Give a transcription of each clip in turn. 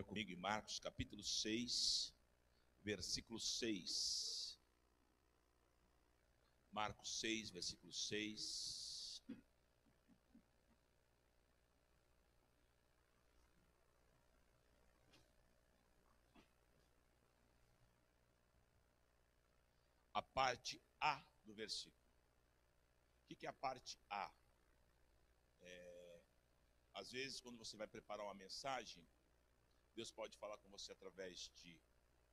Bíblia comigo em Marcos capítulo 6, versículo 6. Marcos 6, versículo 6. A parte A do versículo. O que é a parte A? Às vezes, quando você vai preparar uma mensagem, Deus pode falar com você através de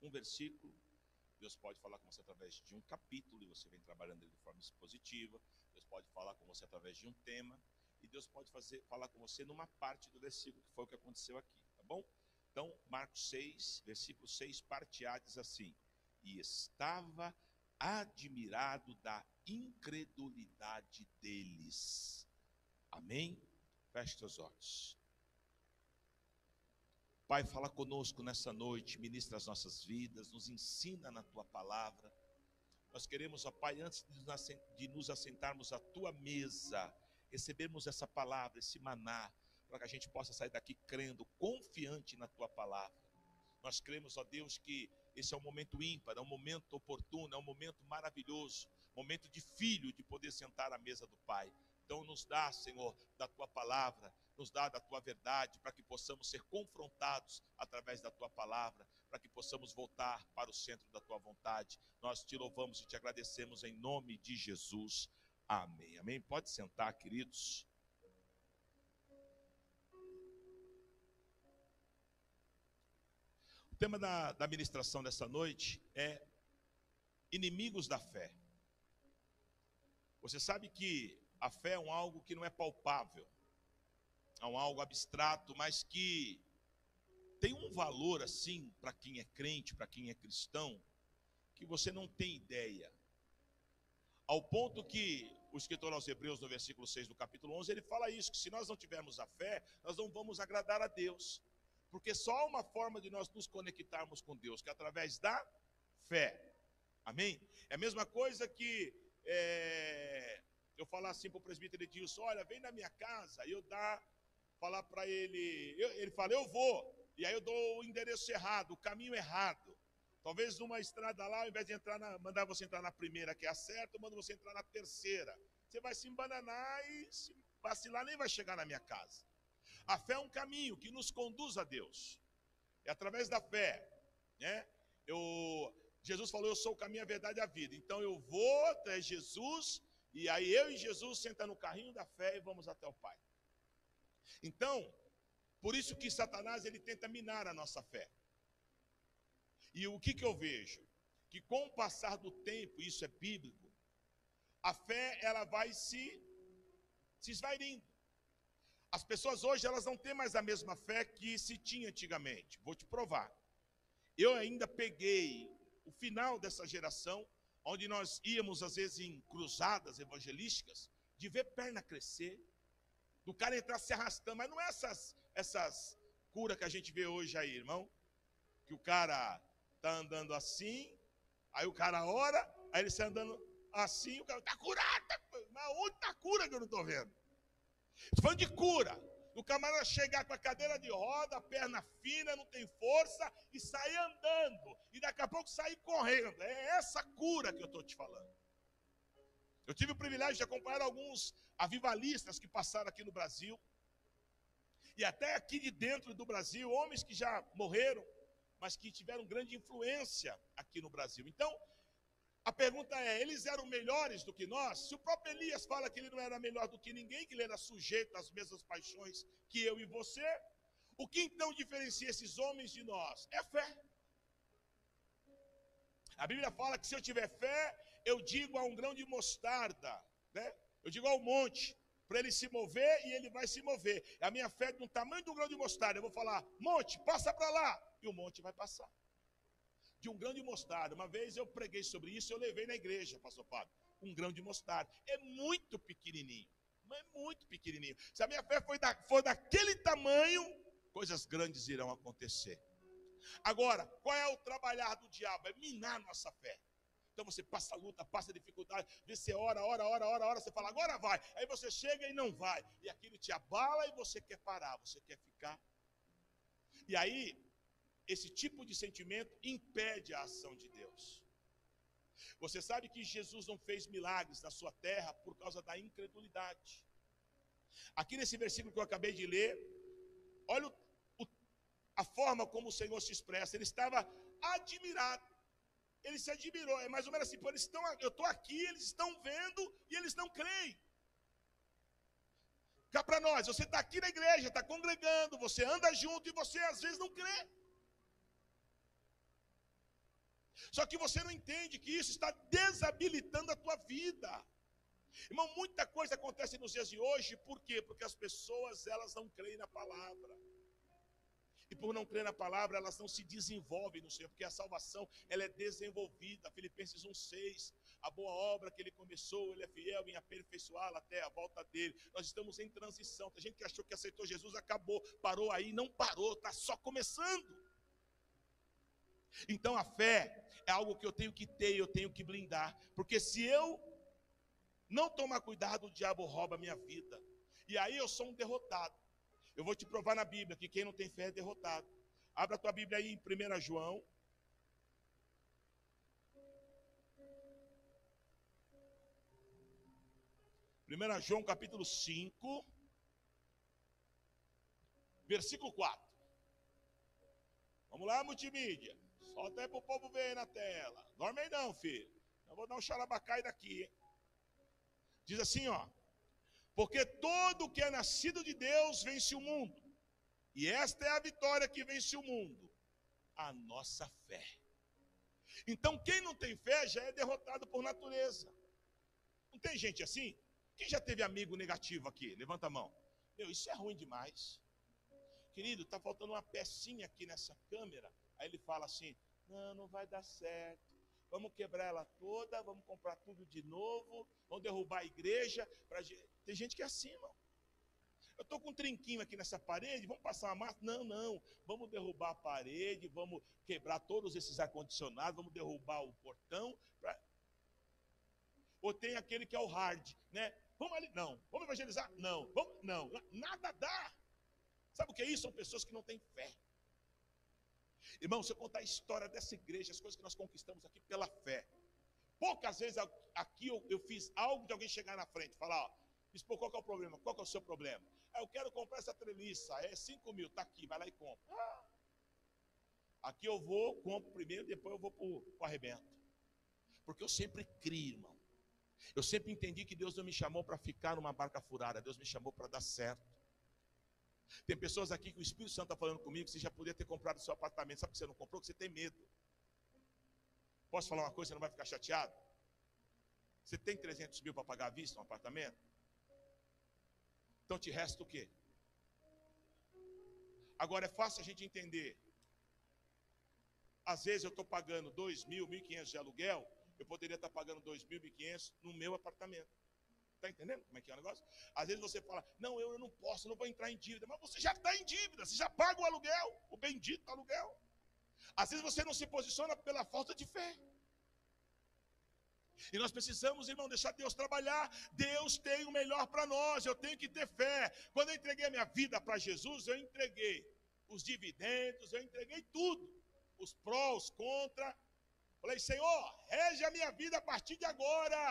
um versículo, Deus pode falar com você através de um capítulo, e você vem trabalhando ele de forma expositiva. Deus pode falar com você através de um tema, e Deus pode falar com você numa parte do versículo, que foi o que aconteceu aqui, tá bom? Então, Marcos 6, versículo 6, parte A, diz assim: e estava admirado da incredulidade deles. Amém? Feche seus olhos. Pai, fala conosco nessa noite, ministra as nossas vidas, nos ensina na Tua palavra. Nós queremos, ó Pai, antes de nos assentarmos à Tua mesa, recebermos essa palavra, esse maná, para que a gente possa sair daqui crendo, confiante na Tua palavra. Nós cremos, ó Deus, que esse é um momento ímpar, é um momento oportuno, é um momento maravilhoso, momento de filho, de poder sentar à mesa do Pai. Então nos dá, Senhor, da Tua palavra, nos dá da Tua verdade, para que possamos ser confrontados através da Tua palavra, para que possamos voltar para o centro da Tua vontade. Nós te louvamos e te agradecemos em nome de Jesus. Amém. Amém. Pode sentar, queridos. O tema da ministração dessa noite é inimigos da fé. Você sabe que a fé é algo que não é palpável, é algo abstrato, mas que tem um valor assim para quem é crente, para quem é cristão, que você não tem ideia. Ao ponto que o escritor aos Hebreus, no versículo 6 do capítulo 11, ele fala isso, que se nós não tivermos a fé, nós não vamos agradar a Deus. Porque só há uma forma de nós nos conectarmos com Deus, que é através da fé. Amém? É a mesma coisa que eu falar assim para o presbítero Edilson: olha, vem na minha casa, e eu falar para ele, ele fala, eu vou, e aí eu dou o endereço errado, o caminho errado. Talvez numa estrada lá, ao invés de mandar você entrar na primeira, que é a certa, eu mando você entrar na terceira. Você vai se embananar e se vacilar, nem vai chegar na minha casa. A fé é um caminho que nos conduz a Deus. É através da fé, né? Jesus falou, eu sou o caminho, a verdade e a vida. Então eu vou até Jesus, e aí eu e Jesus sentamos no carrinho da fé e vamos até o Pai. Então, por isso que Satanás, ele tenta minar a nossa fé. E o que eu vejo? Que com o passar do tempo, isso é bíblico, a fé, ela vai se esvairindo. As pessoas hoje, elas não têm mais a mesma fé que se tinha antigamente. Vou te provar. Eu ainda peguei o final dessa geração, onde nós íamos às vezes em cruzadas evangelísticas, de ver perna crescer, do cara entrar se arrastando. Mas não é essas curas que a gente vê hoje aí, irmão. Que o cara tá andando assim, aí o cara ora, aí ele sai andando assim, o cara tá curado. Mas onde tá a cura que eu não estou vendo? Estou falando de cura. O camarada chegar com a cadeira de roda, a perna fina, não tem força, e sair andando, e daqui a pouco sair correndo. É essa cura que eu estou te falando. Eu tive o privilégio de acompanhar alguns avivalistas que passaram aqui no Brasil, e até aqui de dentro do Brasil, homens que já morreram, mas que tiveram grande influência aqui no Brasil. Então, a pergunta é, eles eram melhores do que nós? Se o próprio Elias fala que ele não era melhor do que ninguém, que ele era sujeito às mesmas paixões que eu e você, o que então diferencia esses homens de nós? É fé. A Bíblia fala que se eu tiver fé, eu digo a um grão de mostarda, né? Eu digo ao monte, para ele se mover, e ele vai se mover. A minha fé é do tamanho do grão de mostarda. Eu vou falar, monte, passa para lá, e o monte vai passar. De um grão de mostarda. Uma vez eu preguei sobre isso, eu levei na igreja, pastor Fábio, um grão de mostarda. É muito pequenininho, mas é muito pequenininho. Se a minha fé for daquele tamanho, coisas grandes irão acontecer. Agora, qual é o trabalhar do diabo? É minar nossa fé. Então você passa luta, passa dificuldade, você ora, você fala, agora vai. Aí você chega e não vai. E aquilo te abala e você quer parar, você quer ficar. E aí, esse tipo de sentimento impede a ação de Deus. Você sabe que Jesus não fez milagres na sua terra por causa da incredulidade. Aqui nesse versículo que eu acabei de ler, olha a forma como o Senhor se expressa. Ele estava admirado. Ele se admirou. É mais ou menos assim, eu estou aqui, eles estão vendo e eles não creem. Cá para nós, você está aqui na igreja, está congregando, você anda junto e você às vezes não crê. Só que você não entende que isso está desabilitando a tua vida. Irmão, muita coisa acontece nos dias de hoje, por quê? Porque as pessoas, elas não creem na palavra. E por não crer na palavra, elas não se desenvolvem no Senhor, porque a salvação, ela é desenvolvida. Filipenses 1,6, a boa obra que ele começou, ele é fiel em aperfeiçoá-la até a volta dele. Nós estamos em transição. Tem gente que achou que aceitou Jesus, acabou, parou aí, não parou, está só começando. Então a fé é algo que eu tenho que ter, eu tenho que blindar, porque se eu não tomar cuidado, o diabo rouba a minha vida, e aí eu sou um derrotado. Eu vou te provar na Bíblia que quem não tem fé é derrotado. Abra a tua Bíblia aí em 1 João. 1 João capítulo 5, versículo 4. Vamos lá, multimídia. Solta aí para o povo ver aí na tela. Dorme aí não, filho. Eu vou dar um xarabacai daqui, hein? Diz assim, ó. Porque todo que é nascido de Deus vence o mundo. E esta é a vitória que vence o mundo. A nossa fé. Então quem não tem fé já é derrotado por natureza. Não tem gente assim? Quem já teve amigo negativo aqui? Levanta a mão. Meu, isso é ruim demais. Querido, está faltando uma pecinha aqui nessa câmera. Aí ele fala assim, não vai dar certo. Vamos quebrar ela toda, vamos comprar tudo de novo, vamos derrubar a igreja. Tem gente que é assim, irmão. Eu estou com um trinquinho aqui nessa parede, vamos passar uma massa? Não, vamos derrubar a parede, vamos quebrar todos esses ar-condicionados, vamos derrubar o portão. Ou tem aquele que é o hard, né? Vamos ali, não. Vamos evangelizar? Não. Não, nada dá. Sabe o que é isso? São pessoas que não têm fé. Irmão, se eu contar a história dessa igreja, as coisas que nós conquistamos aqui pela fé. Poucas vezes aqui eu fiz algo de alguém chegar na frente e falar, ó, Bispo, qual que é o problema? Qual que é o seu problema? Eu quero comprar essa treliça, é 5 mil, tá aqui, vai lá e compra. Aqui eu vou, compro primeiro, depois eu vou pro arrebento. Porque eu sempre criei, irmão. Eu sempre entendi que Deus não me chamou para ficar numa barca furada, Deus me chamou para dar certo. Tem pessoas aqui que o Espírito Santo está falando comigo que você já poderia ter comprado o seu apartamento. Sabe por que você não comprou? Porque você tem medo. Posso falar uma coisa, você não vai ficar chateado? Você tem 300 mil para pagar à vista um apartamento? Então te resta o quê? Agora é fácil a gente entender. Às vezes eu estou pagando 2.000, 1.500 de aluguel, eu poderia estar pagando 2.000, 1.500 no meu apartamento. Está entendendo como é que é o negócio? Às vezes você fala, não, eu não posso, não vou entrar em dívida. Mas você já está em dívida, você já paga o aluguel, o bendito aluguel. Às vezes você não se posiciona pela falta de fé. E nós precisamos, irmão, deixar Deus trabalhar. Deus tem o melhor para nós, eu tenho que ter fé. Quando eu entreguei a minha vida para Jesus, eu entreguei os dividendos, eu entreguei tudo. Os prós, os contra. Falei, Senhor, rege a minha vida a partir de agora.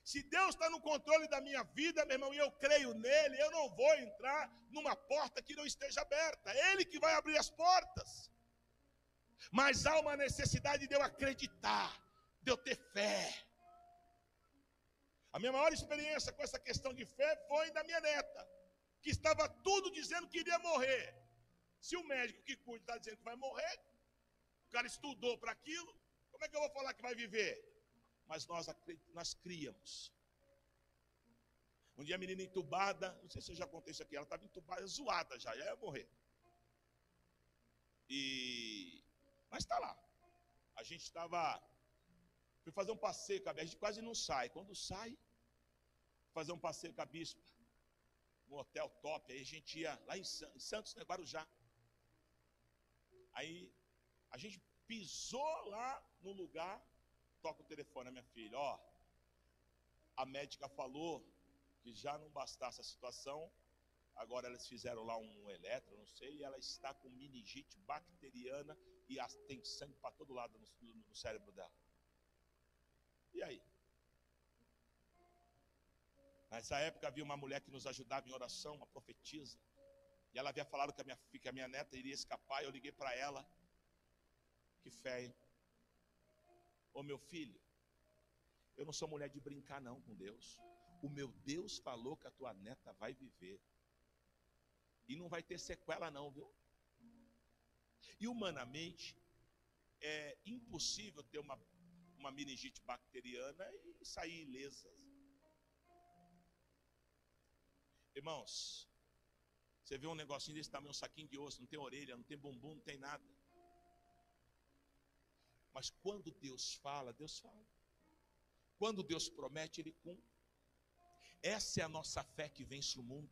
Se Deus está no controle da minha vida, meu irmão, e eu creio nele, eu não vou entrar numa porta que não esteja aberta. É ele que vai abrir as portas. Mas há uma necessidade de eu acreditar, de eu ter fé. A minha maior experiência com essa questão de fé foi da minha neta, que estava tudo dizendo que iria morrer. Se o médico que cuida está dizendo que vai morrer, o cara estudou para aquilo, como é que eu vou falar que vai viver? Mas nós criamos. Um dia a menina entubada, não sei se eu já contei isso aqui, ela estava entubada, zoada já ia morrer. Mas está lá. A gente estava, fui fazer um passeio com a bispa, a gente quase não sai. Quando sai, fazer um passeio com a bispa, num hotel top, aí a gente ia lá em Santos, né, Guarujá. Aí a gente pisou lá no lugar, toca o telefone à minha filha, ó, a médica falou que já não bastasse a situação, Agora elas fizeram lá um eletro, não sei, e ela está com meningite bacteriana e tem sangue para todo lado no cérebro dela. E aí? Nessa época havia uma mulher que nos ajudava em oração, uma profetisa. E ela havia falado que a minha neta iria escapar, e eu liguei para ela. Que fé, hein? Ô meu filho, eu não sou mulher de brincar não com Deus. O meu Deus falou que a tua neta vai viver. E não vai ter sequela não, viu? E humanamente, é impossível ter uma meningite bacteriana e sair ilesa. Irmãos, você vê um negocinho desse tamanho, um saquinho de osso, não tem orelha, não tem bumbum, não tem nada. Mas quando Deus fala, Deus fala. Quando Deus promete, Ele cumpre. Essa é a nossa fé que vence o mundo.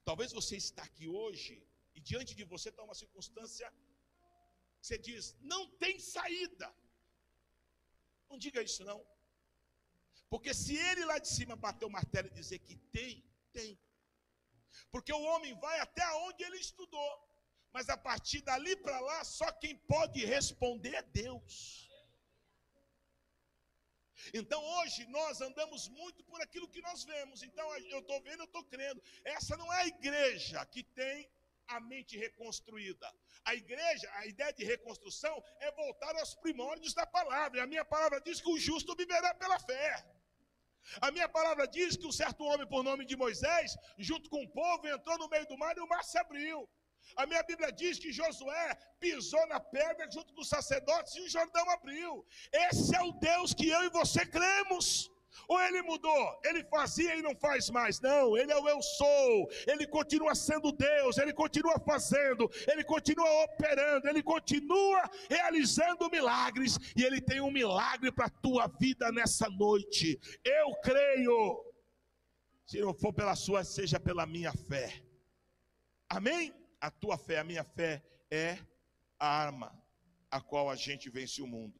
Talvez você está aqui hoje e diante de você está uma circunstância que você diz, não tem saída. Não diga isso não. Porque se ele lá de cima bater o martelo e dizer que tem, tem. Porque o homem vai até onde ele estudou. Mas a partir dali para lá, só quem pode responder é Deus. Então hoje nós andamos muito por aquilo que nós vemos. Então eu estou vendo, eu estou crendo. Essa não é a igreja que tem a mente reconstruída. A igreja, a ideia de reconstrução é voltar aos primórdios da palavra. E a minha palavra diz que o justo viverá pela fé. A minha palavra diz que um certo homem por nome de Moisés, junto com o povo, entrou no meio do mar e o mar se abriu. A minha Bíblia diz que Josué pisou na pedra junto com os sacerdotes e o Jordão abriu. Esse é o Deus que eu e você cremos. Ou ele mudou? Ele fazia e não faz mais? Não, ele é o eu sou. Ele continua sendo Deus, ele continua fazendo, ele continua operando, ele continua realizando milagres. E ele tem um milagre para a tua vida nessa noite. Eu creio. Se não for pela sua, seja pela minha fé. Amém? A tua fé, a minha fé é a arma a qual a gente vence o mundo.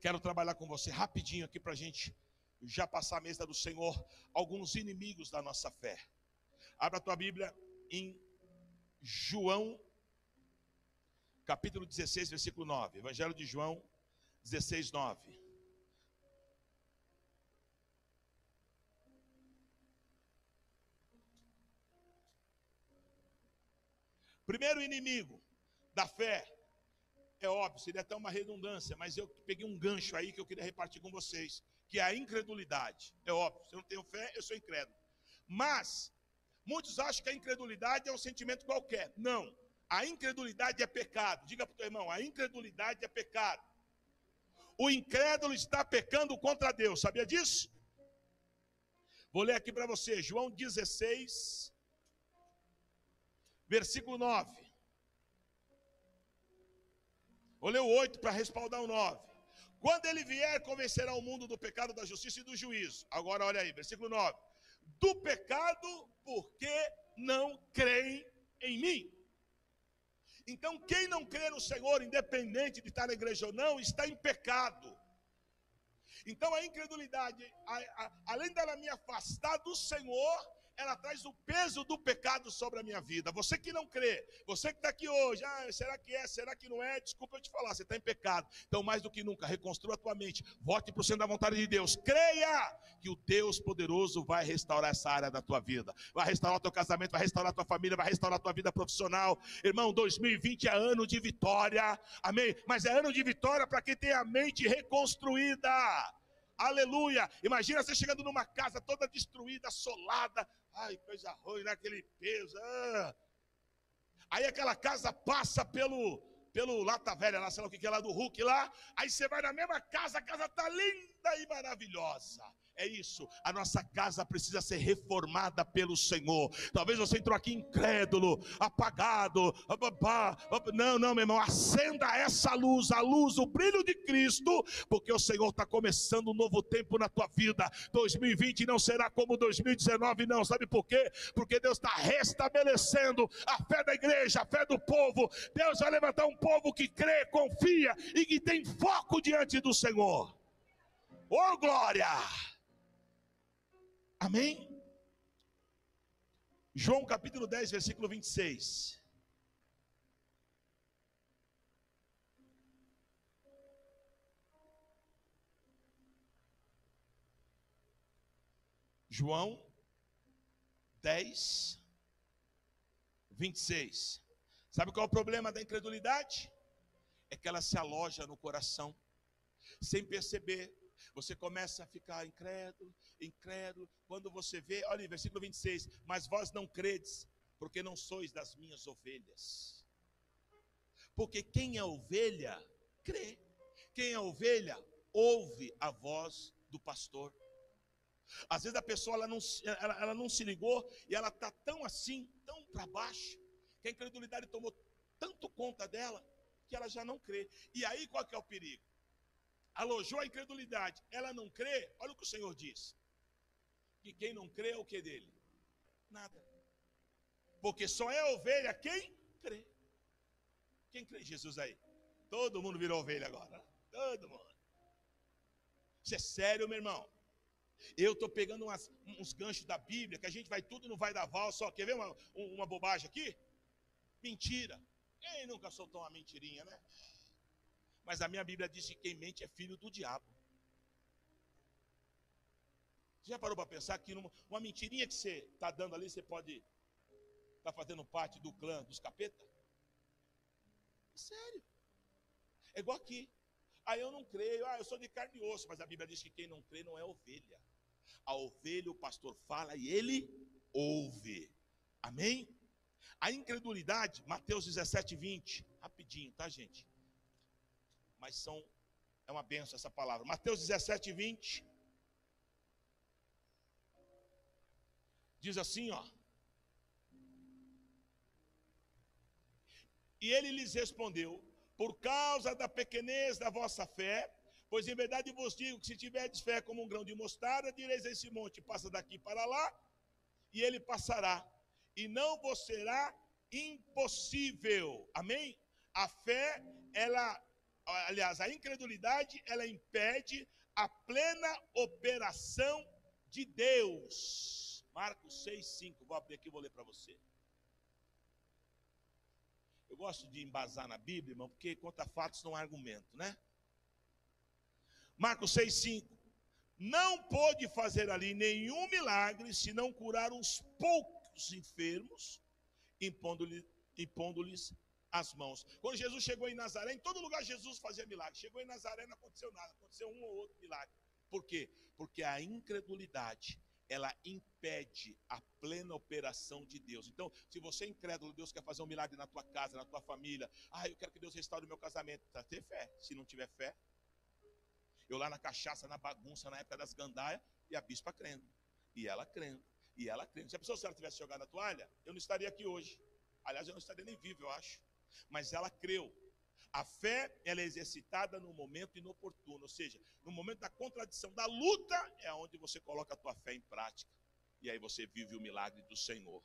Quero trabalhar com você rapidinho aqui para a gente já passar a mesa do Senhor, alguns inimigos da nossa fé. Abra a tua Bíblia em João, capítulo 16, versículo 9. Evangelho de João, 16, 9. Primeiro inimigo da fé, é óbvio, seria até uma redundância, mas eu peguei um gancho aí que eu queria repartir com vocês, que é a incredulidade. É óbvio, se eu não tenho fé, eu sou incrédulo. Mas, muitos acham que a incredulidade é um sentimento qualquer. Não, a incredulidade é pecado. Diga para o teu irmão, a incredulidade é pecado. O incrédulo está pecando contra Deus, sabia disso? Vou ler aqui para você, João 16... versículo 9. Vou ler o 8 para respaldar o 9. Quando ele vier, convencerá o mundo do pecado, da justiça e do juízo. Agora olha aí, versículo 9. Do pecado, porque não creem em mim. Então quem não crê no Senhor, independente de estar na igreja ou não, está em pecado. Então a incredulidade, além dela me afastar do Senhor, ela traz o peso do pecado sobre a minha vida. Você que não crê, você que está aqui hoje, será que é, será que não é? Desculpa eu te falar, você está em pecado. Então mais do que nunca, reconstrua a tua mente, volte para o centro da vontade de Deus, creia que o Deus poderoso vai restaurar essa área da tua vida, vai restaurar o teu casamento, vai restaurar a tua família, vai restaurar a tua vida profissional. Irmão, 2020 é ano de vitória, amém? Mas é ano de vitória para quem tem a mente reconstruída. Aleluia, imagina você chegando numa casa toda destruída, assolada, ai, coisa ruim, naquele peso, Aí aquela casa passa pelo Lata Velha, lá, sei lá o que é lá do Hulk lá, aí você vai na mesma casa, a casa tá linda e maravilhosa. É isso, a nossa casa precisa ser reformada pelo Senhor. Talvez você entrou aqui incrédulo, apagado. Não, meu irmão, acenda essa luz, a luz, o brilho de Cristo, porque o Senhor está começando um novo tempo na tua vida. 2020 não será como 2019 não, sabe por quê? Porque Deus está restabelecendo a fé da igreja, a fé do povo. Deus vai levantar um povo que crê, confia e que tem foco diante do Senhor. Oh glória! Amém? João capítulo 10, versículo 26. João 10, 26. Sabe qual é o problema da incredulidade? É que ela se aloja no coração, sem perceber. Você começa a ficar incrédulo, incrédulo. Quando você vê, olha aí, versículo 26. Mas vós não credes, porque não sois das minhas ovelhas. Porque quem é ovelha, crê. Quem é ovelha, ouve a voz do pastor. Às vezes a pessoa ela não se ligou e ela está tão assim, tão para baixo, que a incredulidade tomou tanto conta dela, que ela já não crê. E aí qual que é o perigo? Alojou a incredulidade, ela não crê, olha o que o Senhor diz. Que quem não crê é o que dele? Nada. Porque só é ovelha quem crê. Quem crê em Jesus aí? Todo mundo virou ovelha agora. Todo mundo. Isso é sério, meu irmão. Eu estou pegando uns ganchos da Bíblia, que a gente vai tudo no vai da val, só quer ver uma bobagem aqui? Mentira. Quem nunca soltou uma mentirinha, né? Mas a minha Bíblia diz que quem mente é filho do diabo. Você já parou para pensar que uma mentirinha que você está dando ali, você pode estar fazendo parte do clã dos capeta? Sério. É igual aqui. Eu não creio, eu sou de carne e osso, mas a Bíblia diz que quem não crê não é ovelha. A ovelha, o pastor fala e ele ouve. Amém? A incredulidade, Mateus 17, 20. Rapidinho, tá, gente? Mas é uma benção essa palavra. Mateus 17, 20. Diz assim, ó. E ele lhes respondeu: por causa da pequenez da vossa fé, pois em verdade vos digo que se tiverdes fé como um grão de mostarda, direis a esse monte, passa daqui para lá, e ele passará, e não vos será impossível. Amém? A fé, a incredulidade, ela impede a plena operação de Deus. Marcos 6, 5, vou abrir aqui e vou ler para você. Eu gosto de embasar na Bíblia, irmão, porque conta fatos não há argumento, né? Marcos 6, 5. Não pôde fazer ali nenhum milagre, se não curar uns poucos enfermos, impondo-lhes as mãos. Quando Jesus chegou em Nazaré, em todo lugar Jesus fazia milagre. Chegou em Nazaré, não aconteceu nada, aconteceu um ou outro milagre. Por quê? Porque a incredulidade, ela impede a plena operação de Deus. Então, se você é incrédulo, Deus quer fazer um milagre na tua casa, na tua família. Eu quero que Deus restaure o meu casamento. Precisa ter fé. Se não tiver fé, eu lá na cachaça, na bagunça, na época das gandaias, e a bispa crendo. E ela crendo. E ela crendo. Se a pessoa tivesse jogado a toalha, eu não estaria aqui hoje. Aliás, eu não estaria nem vivo, eu acho. Mas ela creu. A fé, ela é exercitada no momento inoportuno, ou seja, no momento da contradição, da luta, é onde você coloca a tua fé em prática. E aí você vive o milagre do Senhor.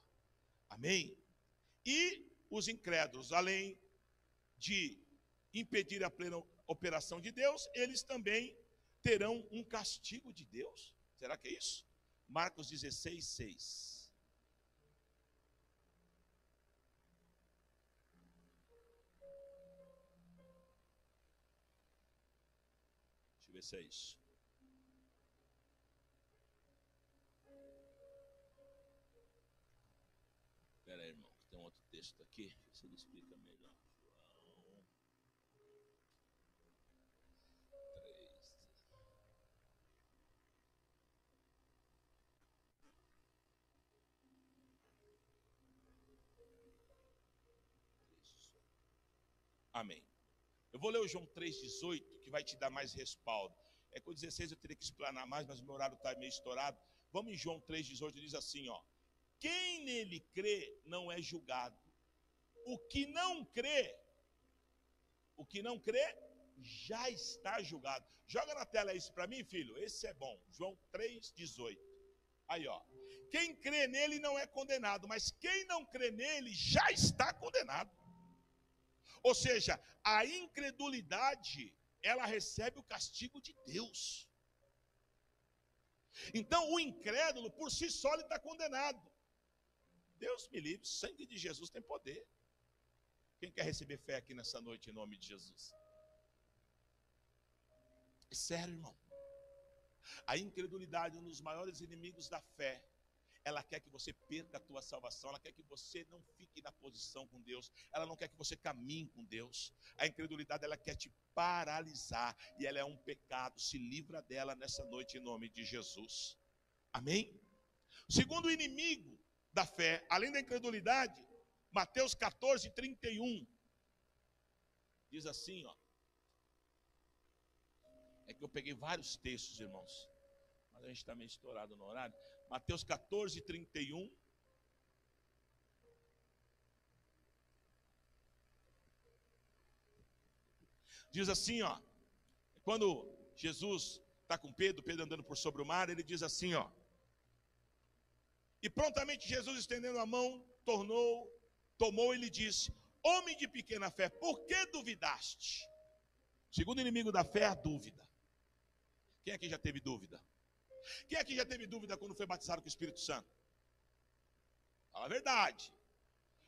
Amém? E os incrédulos, além de impedir a plena operação de Deus, eles também terão um castigo de Deus. Será que é isso? Marcos 16, 6. Deixa eu ver se é isso. Espera aí, irmão, tem um outro texto aqui, se ele explica melhor. João 3. Amém. Eu vou ler o João 3,18, que vai te dar mais respaldo. É com 16 eu teria que explanar mais, mas o meu horário está meio estourado. Vamos em João 3,18, diz assim, ó. Quem nele crê não é julgado. O que não crê já está julgado. Joga na tela isso para mim, filho. Esse é bom. João 3,18. Aí, ó. Quem crê nele não é condenado, mas quem não crê nele já está condenado. Ou seja, a incredulidade, ela recebe o castigo de Deus. Então, o incrédulo, por si só, ele está condenado. Deus me livre, o sangue de Jesus tem poder. Quem quer receber fé aqui nessa noite em nome de Jesus? É sério, irmão. A incredulidade é um dos maiores inimigos da fé. Ela quer que você perca a tua salvação, ela quer que você não fique na posição com Deus, ela não quer que você caminhe com Deus. A incredulidade, ela quer te paralisar, e ela é um pecado. Se livra dela nessa noite em nome de Jesus. Amém? O segundo inimigo da fé, além da incredulidade, Mateus 14, 31, diz assim, ó. É que eu peguei vários textos, irmãos, mas a gente está meio estourado no horário. Mateus 14, 31. Diz assim, ó. Quando Jesus está com Pedro andando por sobre o mar, ele diz assim, ó. E prontamente Jesus, estendendo a mão, tomou e lhe disse: homem de pequena fé, por que duvidaste? O segundo inimigo da fé é a dúvida. Quem aqui já teve dúvida? Quem aqui já teve dúvida quando foi batizado com o Espírito Santo? Fala a verdade.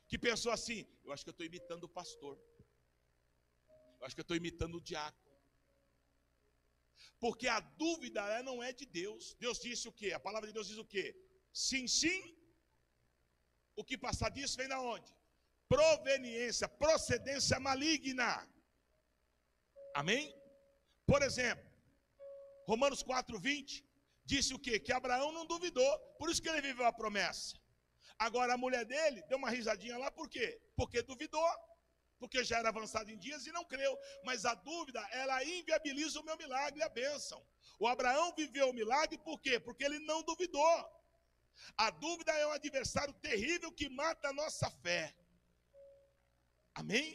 Que pensou assim: eu acho que eu estou imitando o pastor. Eu acho que eu estou imitando o diácono. Porque a dúvida, ela não é de Deus. Deus disse o quê? A palavra de Deus diz o quê? Sim, sim. O que passar disso vem da onde? Proveniência, procedência maligna. Amém? Por exemplo, Romanos 4:20 disse o quê? Que Abraão não duvidou, por isso que ele viveu a promessa. Agora a mulher dele deu uma risadinha lá, por quê? Porque duvidou, porque já era avançado em dias e não creu. Mas a dúvida, ela inviabiliza o meu milagre e a bênção. O Abraão viveu o milagre por quê? Porque ele não duvidou. A dúvida é um adversário terrível que mata a nossa fé. Amém?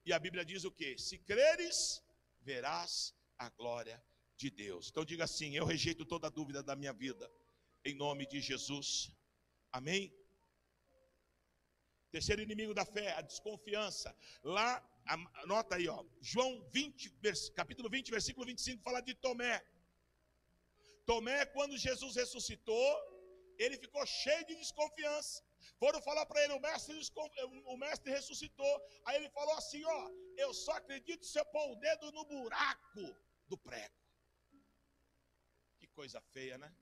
E a Bíblia diz o quê? Se creres, verás a glória de Deus. Então diga assim: eu rejeito toda dúvida da minha vida, em nome de Jesus. Amém? Terceiro inimigo da fé, a desconfiança. Lá, anota aí, ó, João 20, capítulo 20, versículo 25, fala de Tomé. Tomé, quando Jesus ressuscitou, ele ficou cheio de desconfiança. Foram falar para ele: o mestre ressuscitou. Aí ele falou assim, ó: eu só acredito se eu pôr o dedo no buraco do prego. Que coisa feia, né?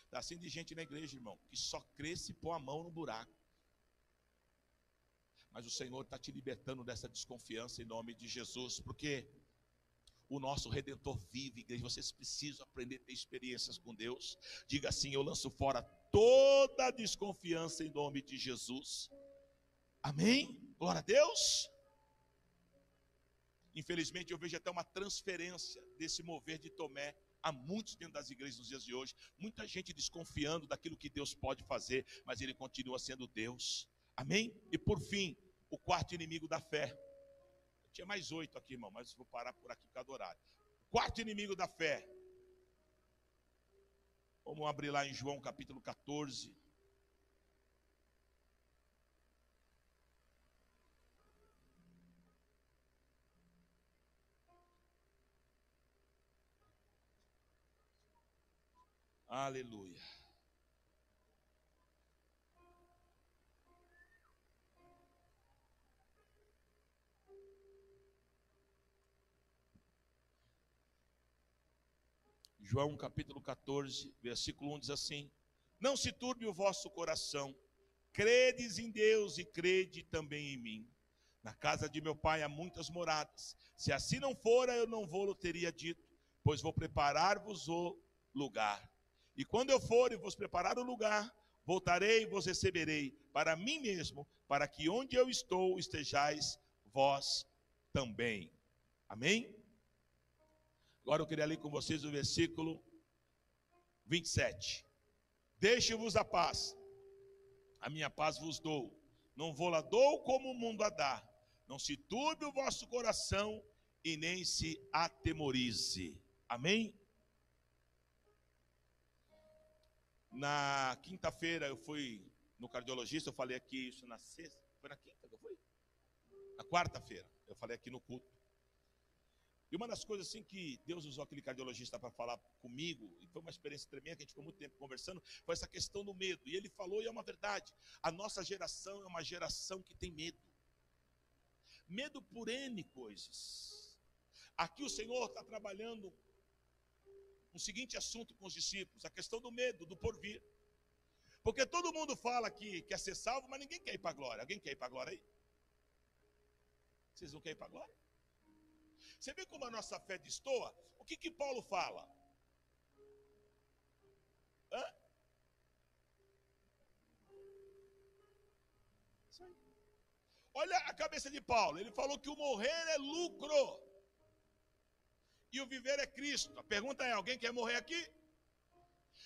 Está assim de gente na igreja, irmão, que só crê se pôr a mão no buraco. Mas o Senhor está te libertando dessa desconfiança em nome de Jesus, porque o nosso Redentor vive, igreja. Vocês precisam aprender a ter experiências com Deus. Diga assim: eu lanço fora toda desconfiança em nome de Jesus. Amém? Glória a Deus. Infelizmente eu vejo até uma transferência desse mover de Tomé há muitos dentro das igrejas nos dias de hoje. Muita gente desconfiando daquilo que Deus pode fazer, mas Ele continua sendo Deus. Amém? E por fim, o quarto inimigo da fé. Tinha mais 8 aqui, irmão, mas vou parar por aqui por causa do horário. Quarto inimigo da fé. Vamos abrir lá em João capítulo 14. Aleluia. João capítulo 14, versículo 1 diz assim: não se turbe o vosso coração, credes em Deus e crede também em mim. Na casa de meu pai há muitas moradas. Se assim não fora, eu não vou-lo teria dito, pois vou preparar-vos o lugar. E quando eu for e vos preparar o lugar, voltarei e vos receberei para mim mesmo, para que onde eu estou estejais vós também. Amém? Agora eu queria ler com vocês o versículo 27. Deixe-vos a paz, a minha paz vos dou. Não vou-la dou como o mundo a dá. Não se turbe o vosso coração e nem se atemorize. Amém? Na quinta-feira eu fui no cardiologista, eu falei aqui isso na sexta. Foi na quinta que eu fui? Na quarta-feira, eu falei aqui no culto. E uma das coisas assim que Deus usou aquele cardiologista para falar comigo, e foi uma experiência tremenda, que a gente ficou muito tempo conversando, foi essa questão do medo. E ele falou, e é uma verdade, a nossa geração é uma geração que tem medo. Medo por N coisas. Aqui o Senhor está trabalhando um seguinte assunto com os discípulos, a questão do medo, do porvir. Porque todo mundo fala que quer ser salvo, mas ninguém quer ir para a glória. Alguém quer ir para a glória aí? Vocês não querem ir para a glória? Você vê como a nossa fé destoa? O que Paulo fala? Hã? Isso aí. Olha a cabeça de Paulo. Ele falou que o morrer é lucro e o viver é Cristo. A pergunta é, alguém quer morrer aqui?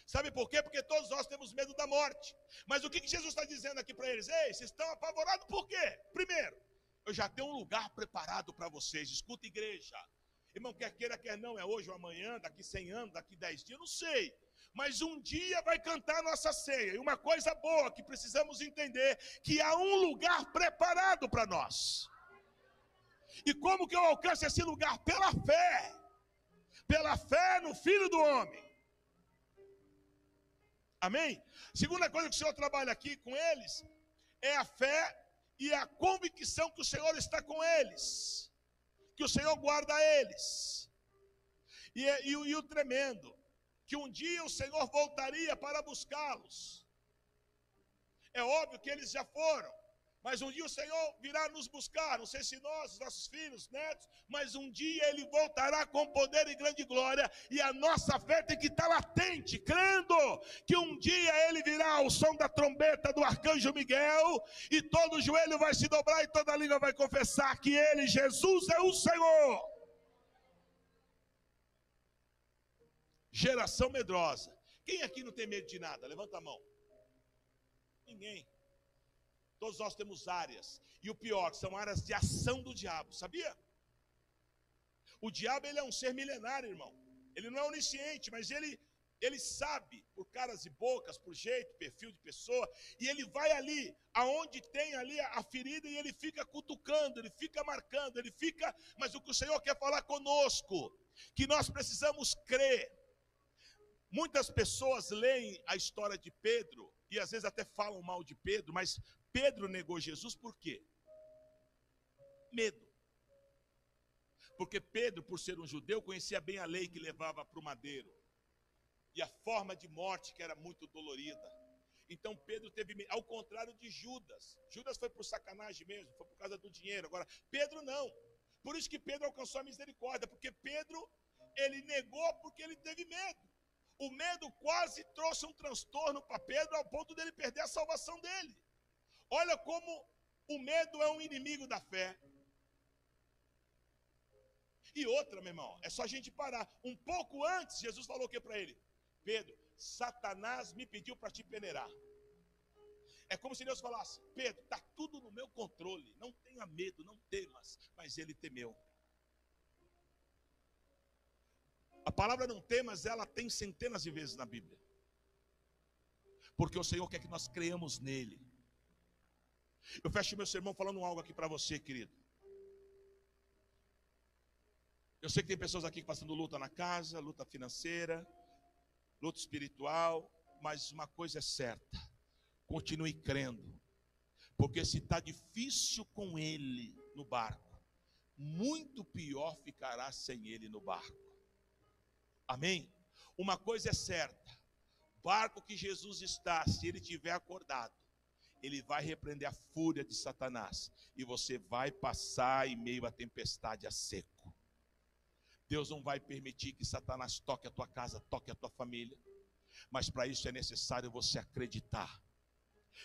Sabe por quê? Porque todos nós temos medo da morte. Mas o que Jesus está dizendo aqui para eles? Ei, vocês estão apavorados por quê? Primeiro, eu já tenho um lugar preparado para vocês. Escuta, igreja. Irmão, quer queira, quer não, é hoje ou amanhã, daqui 100 anos, daqui 10 dias, não sei. Mas um dia vai cantar a nossa ceia. E uma coisa boa que precisamos entender, que há um lugar preparado para nós. E como que eu alcanço esse lugar? Pela fé. Pela fé no Filho do Homem. Amém? Segunda coisa que o Senhor trabalha aqui com eles, é a fé e a convicção que o Senhor está com eles. Que o Senhor guarda eles. E o tremendo, que um dia o Senhor voltaria para buscá-los. É óbvio que eles já foram, mas um dia o Senhor virá nos buscar, não sei se nós, os nossos filhos, netos, mas um dia Ele voltará com poder e grande glória, e a nossa fé tem que estar latente, crendo que um dia Ele virá ao som da trombeta do arcanjo Miguel, e todo joelho vai se dobrar e toda língua vai confessar que Ele, Jesus, é o Senhor. Geração medrosa. Quem aqui não tem medo de nada? Levanta a mão. Ninguém. Todos nós temos áreas. E o pior, são áreas de ação do diabo. Sabia? O diabo, ele é um ser milenário, irmão. Ele não é onisciente, mas ele sabe, por caras e bocas, por jeito, perfil de pessoa, e ele vai ali, aonde tem ali a ferida, e ele fica cutucando, ele fica marcando, ele fica... Mas o que o Senhor quer falar conosco, que nós precisamos crer. Muitas pessoas leem a história de Pedro, e às vezes até falam mal de Pedro, mas Pedro negou Jesus por quê? Medo. Porque Pedro, por ser um judeu, conhecia bem a lei que levava para o madeiro. E a forma de morte que era muito dolorida. Então Pedro teve medo, ao contrário de Judas. Judas foi por sacanagem mesmo, foi por causa do dinheiro. Agora, Pedro não. Por isso que Pedro alcançou a misericórdia, porque Pedro, ele negou porque ele teve medo. O medo quase trouxe um transtorno para Pedro ao ponto dele perder a salvação dele. Olha como o medo é um inimigo da fé. E outra, meu irmão, é só a gente parar. Um pouco antes, Jesus falou o que para ele? Pedro, Satanás me pediu para te peneirar. É como se Deus falasse, Pedro, está tudo no meu controle. Não tenha medo, não temas. Mas ele temeu. A palavra não temas, ela tem centenas de vezes na Bíblia. Porque o Senhor quer que nós creiamos nele. Eu fecho meu sermão falando algo aqui para você, querido. Eu sei que tem pessoas aqui passando luta na casa, luta financeira, luta espiritual, mas uma coisa é certa, continue crendo, porque se está difícil com ele no barco, muito pior ficará sem ele no barco. Amém? Uma coisa é certa, barco que Jesus está, se ele estiver acordado, ele vai repreender a fúria de Satanás, e você vai passar em meio à tempestade a seco. Deus não vai permitir que Satanás toque a tua casa, toque a tua família. Mas para isso é necessário você acreditar.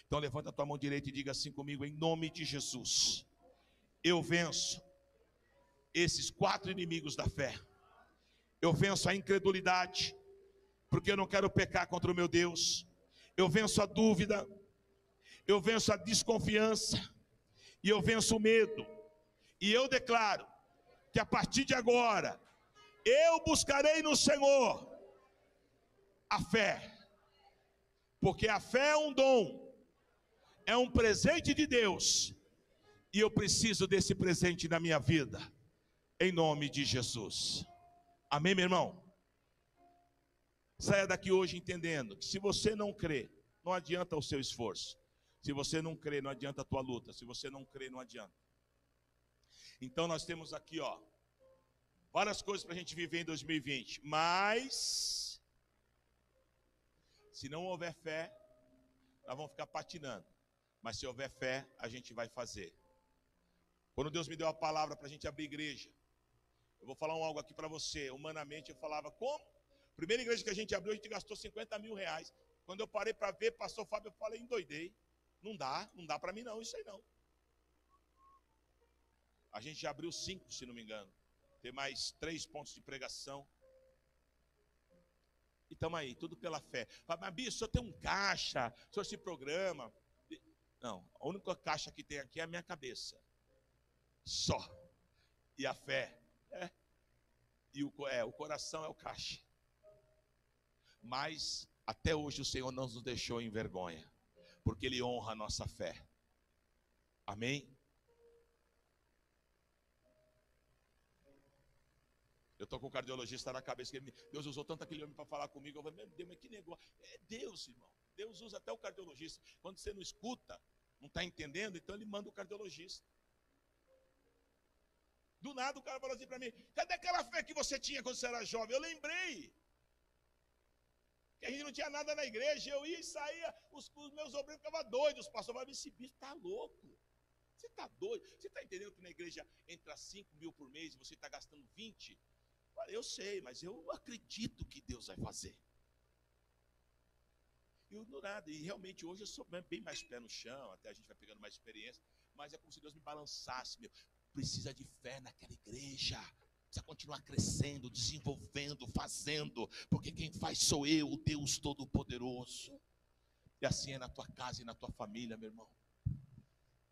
Então levanta a tua mão direita e diga assim comigo, em nome de Jesus. Eu venço esses 4 inimigos da fé. Eu venço a incredulidade, porque eu não quero pecar contra o meu Deus. Eu venço a dúvida. Eu venço a desconfiança. E eu venço o medo. E eu declaro que a partir de agora, eu buscarei no Senhor a fé, porque a fé é um dom, é um presente de Deus, e eu preciso desse presente na minha vida. em nome de Jesus. Amém, meu irmão? Saia daqui hoje entendendo que se você não crê, não adianta o seu esforço. Se você não crê, não adianta a tua luta. Se você não crê, não adianta. Então nós temos aqui, várias coisas para a gente viver em 2020. Mas, se não houver fé, nós vamos ficar patinando. Mas se houver fé, a gente vai fazer. Quando Deus me deu a palavra para a gente abrir igreja, eu vou falar algo aqui para você. Humanamente eu falava, como? Primeira igreja que a gente abriu, a gente gastou 50 mil reais. Quando eu parei para ver, pastor Fábio, eu falei, endoidei. Não dá para mim não, isso aí não. A gente já abriu 5, se não me engano. Tem mais 3 pontos de pregação. E estamos aí, tudo pela fé. Fala, mas Bispo, o senhor tem um caixa, o senhor se programa. Não, a única caixa que tem aqui é a minha cabeça. Só. E a fé. E o coração é o caixa. Mas até hoje o Senhor não nos deixou em vergonha, porque Ele honra a nossa fé. Amém? Eu estou com o cardiologista na cabeça, que Deus usou tanto aquele homem para falar comigo. Eu falei, meu Deus, mas que negócio. É Deus, irmão. Deus usa até o cardiologista. Quando você não escuta, não está entendendo, então Ele manda o cardiologista. Do nada o cara falou assim para mim, cadê aquela fé que você tinha quando você era jovem? Eu lembrei que a gente não tinha nada na igreja. Eu ia e saía, os meus obreiros ficavam doidos. Os pastores falavam, esse bicho está louco. Você está doido? Você está entendendo que na igreja entra 5 mil por mês e você está gastando 20? Eu sei, mas eu acredito que Deus vai fazer. E do nada, e realmente hoje eu sou bem mais pé no chão, até a gente vai pegando mais experiência, mas é como se Deus me balançasse, meu. Precisa de fé naquela igreja. Precisa continuar crescendo, desenvolvendo, fazendo, porque quem faz sou eu, o Deus Todo-Poderoso. E assim é na tua casa e na tua família, meu irmão.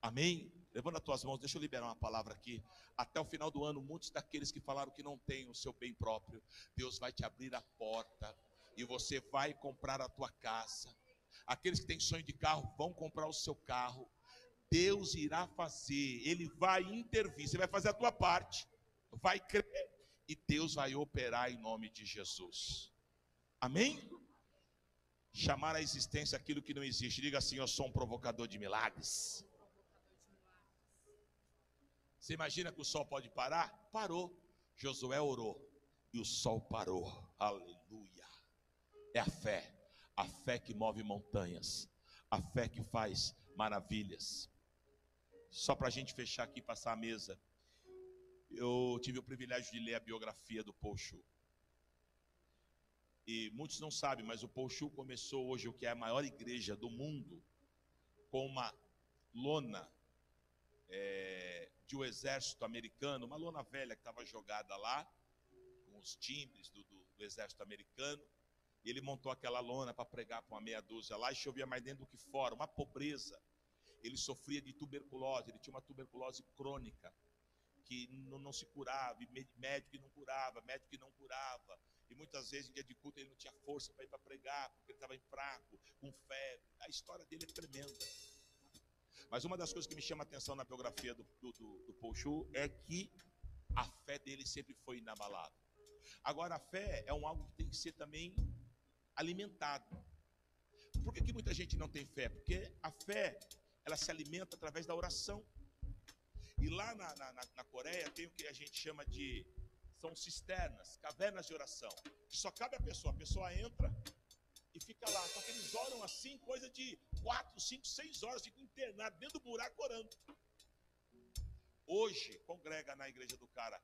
Amém? Levanta as tuas mãos, deixa eu liberar uma palavra aqui. Até o final do ano, muitos daqueles que falaram que não têm o seu bem próprio, Deus vai te abrir a porta e você vai comprar a tua casa. Aqueles que têm sonho de carro vão comprar o seu carro. Deus irá fazer, Ele vai intervir, você vai fazer a tua parte, vai crer e Deus vai operar em nome de Jesus. Amém? Chamar à existência aquilo que não existe. Diga assim, eu sou um provocador de milagres. Você imagina que o sol pode parar? Parou. Josué orou e o sol parou. Aleluia. É a fé que move montanhas, a fé que faz maravilhas. Só para a gente fechar aqui e passar a mesa, eu tive o privilégio de ler a biografia do Paul Chu. E muitos não sabem, mas o Paul Chu começou hoje o que é a maior igreja do mundo, com uma lona de um exército americano, uma lona velha que estava jogada lá, com os timbres do exército americano. E ele montou aquela lona para pregar para uma meia dúzia lá, e chovia mais dentro do que fora, uma pobreza. Ele sofria de tuberculose, ele tinha uma tuberculose crônica, que não se curava, e médico que não curava, médico que não curava. E muitas vezes em dia de culto ele não tinha força para ir para pregar, porque ele estava fraco, com febre. A história dele é tremenda. Mas uma das coisas que me chama a atenção na biografia do Paul Chu é que a fé dele sempre foi inabalável. Agora, a fé é algo que tem que ser também alimentado. Por que muita gente não tem fé? Porque a fé, ela se alimenta através da oração. E lá na Coreia tem o que a gente chama de, são cisternas, cavernas de oração, que só cabe a pessoa entra e fica lá, só que eles oram assim, coisa de 4, 5, 6 horas, ficam internados dentro do buraco orando. Hoje, congrega na igreja do cara,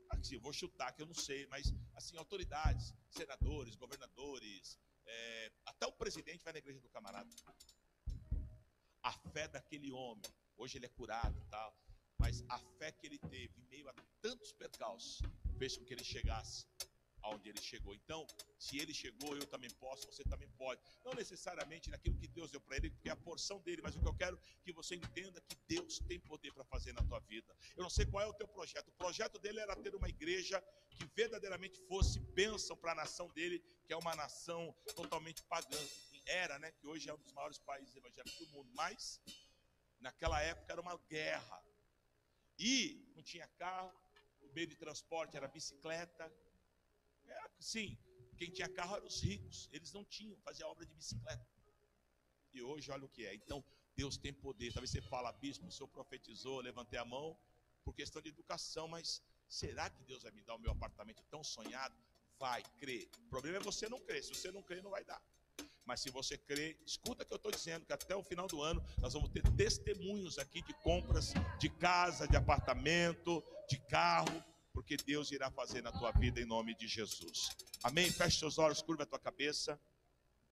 assim, eu vou chutar que eu não sei, mas assim, autoridades, senadores, governadores, até o presidente vai na igreja do camarada. A fé daquele homem, hoje ele é curado e tal, mas a fé que ele teve em meio a tantos percalços fez com que ele chegasse aonde ele chegou. Então, se ele chegou, eu também posso, você também pode. Não necessariamente naquilo que Deus deu para ele, porque é a porção dele, mas o que eu quero que você entenda que Deus tem poder para fazer na tua vida. Eu não sei qual é o teu projeto. O projeto dele era ter uma igreja que verdadeiramente fosse bênção para a nação dele, que é uma nação totalmente pagã. Era, né? Que hoje é um dos maiores países evangélicos do mundo, mas naquela época era uma guerra. E não tinha carro, o meio de transporte era bicicleta. Sim, quem tinha carro eram os ricos, eles não tinham, fazia obra de bicicleta. E hoje olha o que é. Então Deus tem poder. Talvez você fala, bispo, o senhor profetizou, levantei a mão por questão de educação, mas será que Deus vai me dar o meu apartamento tão sonhado? Vai, crê. O problema é você não crer. Se você não crer, não vai dar. Mas se você crer, escuta o que eu estou dizendo, que até o final do ano nós vamos ter testemunhos aqui de compras de casa, de apartamento, de carro, porque Deus irá fazer na tua vida em nome de Jesus. Amém? Feche seus olhos, curva a tua cabeça.